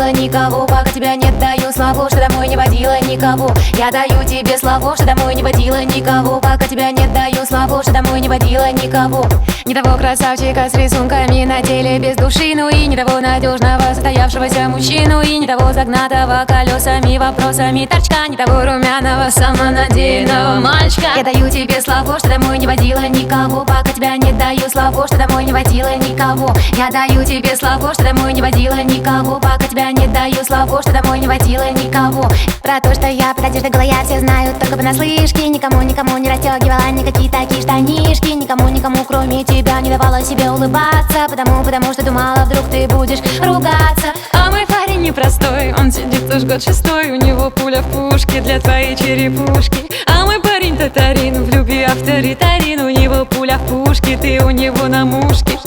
водила никого. Пока тебя нет, даю слово, что домой не водила никого. Я даю тебе слово, что домой не водила никого. Пока тебя нет, даю слово, что домой не водила никого. Не того красавчика с рисунками на теле без души, ну и не того надежного состоявшегося мужчину, и не того загнатого колесами, вопросами торчка, не того румяного самонадеянного мальчика. Я даю тебе слово, что домой не водила никого. Пока тебя нет, даю слово, что домой не водила никого. Я даю тебе слово, что домой не водила никого. Пока тебя нет, даю слово, что домой не водила никого. Про то, что я под одеждой голая, все знают только понаслышке. Никому не расстегивала никакие такие штанишки. Никому, кроме тебя, не давала себе улыбаться. Потому что думала, вдруг ты будешь ругаться. А мой парень непростой, он сидит уж год шестой. У него пуля в пушке для твоей черепушки. А мой парень татарин, в любви авторитарин. У него пуля в пушке, ты у него на мушке.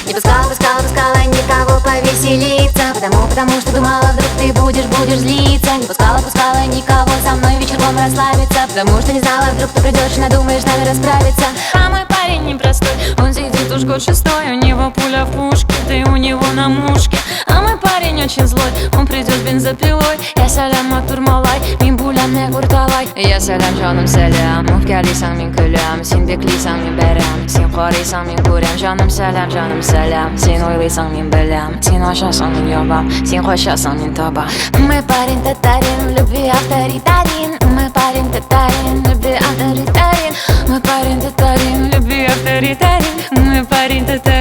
Не пускала никого повеселиться. Потому что думала, вдруг ты будешь злиться. Не пускала никого со мной вечерком расслабиться. Потому что не знала, вдруг ты придешь и надумаешь с нами расправиться. А мой парень непростой, он сидит уж год шестой. У него пуля в пушке, ты у него на мушке. А мой парень очень злой, он придет бензопилой. Я салям атурмалай, мин булямне курталай. Я салям жаным салям, мухкалисаң мен күләм. Сен беклисаң мен бәрәм, сен карыйсаң мен күрәм. Жаным салям, сен ойлыйсаң мен беләм. Сен ачасаң мен ябам, сен качасаң мен табам. Мой парень татарин, в любви авторитарин. Мой парень татарин, в любви авторитарин. Мой парень татарин, в любви авторитарин. Мой парень татарин.